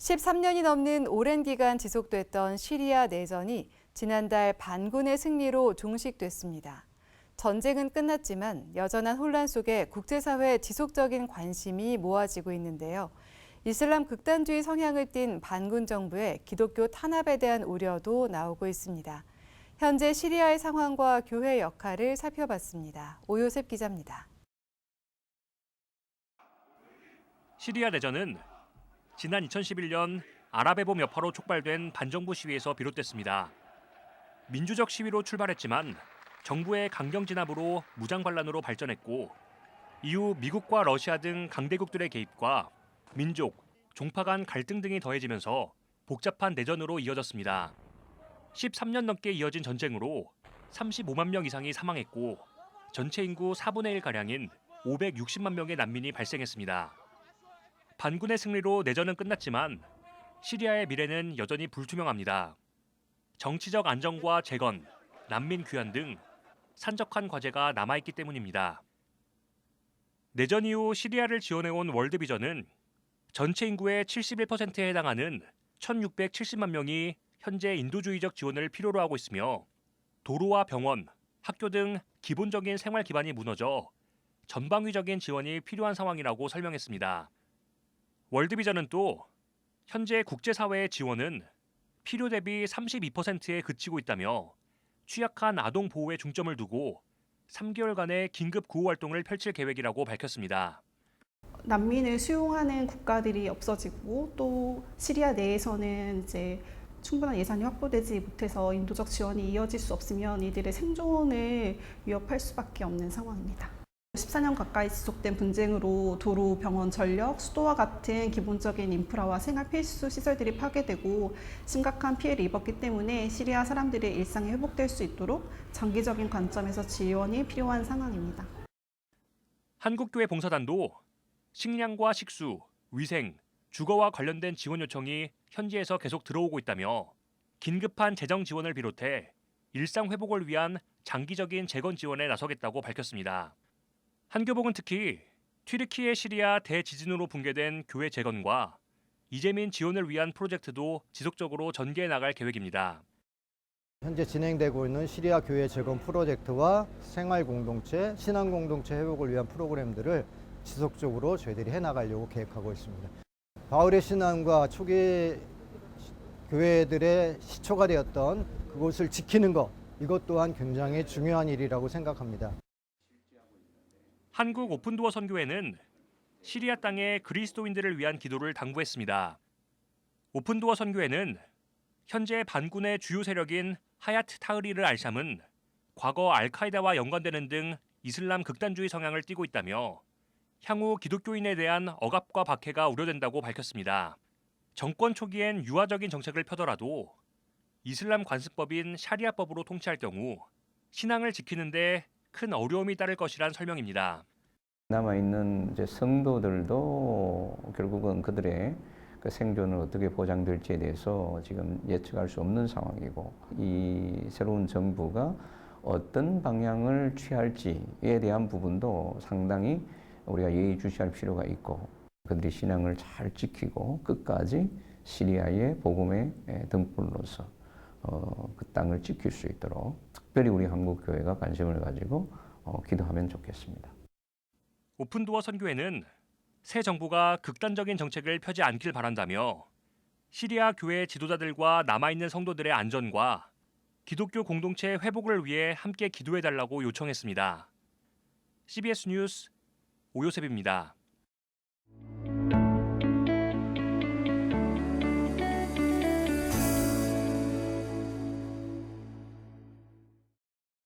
13년이 넘는 오랜 기간 지속됐던 시리아 내전이 지난달 반군의 승리로 종식됐습니다. 전쟁은 끝났지만 여전한 혼란 속에 국제사회의 지속적인 관심이 모아지고 있는데요. 이슬람 극단주의 성향을 띤 반군 정부의 기독교 탄압에 대한 우려도 나오고 있습니다. 현재 시리아의 상황과 교회 역할을 살펴봤습니다. 오요셉 기자입니다. 시리아 내전은 지난 2011년 아랍의 봄 여파로 촉발된 반정부 시위에서 비롯됐습니다. 민주적 시위로 출발했지만 정부의 강경 진압으로 무장 반란으로 발전했고 이후 미국과 러시아 등 강대국들의 개입과 민족, 종파 간 갈등 등이 더해지면서 복잡한 내전으로 이어졌습니다. 13년 넘게 이어진 전쟁으로 35만 명 이상이 사망했고 전체 인구 4분의 1가량인 560만 명의 난민이 발생했습니다. 반군의 승리로 내전은 끝났지만 시리아의 미래는 여전히 불투명합니다. 정치적 안정과 재건, 난민 귀환 등 산적한 과제가 남아있기 때문입니다. 내전 이후 시리아를 지원해온 월드비전은 전체 인구의 71%에 해당하는 1,670만 명이 현재 인도주의적 지원을 필요로 하고 있으며 도로와 병원, 학교 등 기본적인 생활 기반이 무너져 전방위적인 지원이 필요한 상황이라고 설명했습니다. 월드비전은 또 현재 국제사회의 지원은 필요 대비 32%에 그치고 있다며 취약한 아동 보호에 중점을 두고 3개월간의 긴급 구호 활동을 펼칠 계획이라고 밝혔습니다. 난민을 수용하는 국가들이 없어지고 또 시리아 내에서는 이제 충분한 예산이 확보되지 못해서 인도적 지원이 이어질 수 없으면 이들의 생존을 위협할 수밖에 없는 상황입니다. 14년 가까이 지속된 분쟁으로 도로, 병원, 전력, 수도와 같은 기본적인 인프라와 생활 필수 시설들이 파괴되고 심각한 피해를 입었기 때문에 시리아 사람들의 일상이 회복될 수 있도록 장기적인 관점에서 지원이 필요한 상황입니다. 한국교회 봉사단도 식량과 식수, 위생, 주거와 관련된 지원 요청이 현지에서 계속 들어오고 있다며 긴급한 재정 지원을 비롯해 일상 회복을 위한 장기적인 재건 지원에 나서겠다고 밝혔습니다. 한교복은 특히 튀르키예 시리아 대지진으로 붕괴된 교회 재건과 이재민 지원을 위한 프로젝트도 지속적으로 전개해 나갈 계획입니다. 현재 진행되고 있는 시리아 교회 재건 프로젝트와 생활 공동체, 신앙 공동체 회복을 위한 프로그램들을 지속적으로 저희들이 해나가려고 계획하고 있습니다. 바울의 신앙과 초기 교회들의 시초가 되었던 그곳을 지키는 것, 이것 또한 굉장히 중요한 일이라고 생각합니다. 한국 오픈도어 선교회는 시리아 땅의 그리스도인들을 위한 기도를 당부했습니다. 오픈도어 선교회는 현재 반군의 주요 세력인 하야트 타흐리르 알샴은 과거 알카에다와 연관되는 등 이슬람 극단주의 성향을 띠고 있다며 향후 기독교인에 대한 억압과 박해가 우려된다고 밝혔습니다. 정권 초기엔 유화적인 정책을 펴더라도 이슬람 관습법인 샤리아법으로 통치할 경우 신앙을 지키는 데 큰 어려움이 따를 것이란 설명입니다. 남아있는 이제 성도들도 결국은 그들의 그 생존을 어떻게 보장될지에 대해서 지금 예측할 수 없는 상황이고 이 새로운 정부가 어떤 방향을 취할지에 대한 부분도 상당히 우리가 예의주시할 필요가 있고 그들이 신앙을 잘 지키고 끝까지 시리아의 복음의 등불로서 그 땅을 지킬 수 있도록 특별히 우리 한국교회가 관심을 가지고 기도하면 좋겠습니다. 오픈도어 선교회는 새 정부가 극단적인 정책을 펴지 않길 바란다며 시리아 교회 지도자들과 남아있는 성도들의 안전과 기독교 공동체 회복을 위해 함께 기도해달라고 요청했습니다. CBS 뉴스 오요셉입니다.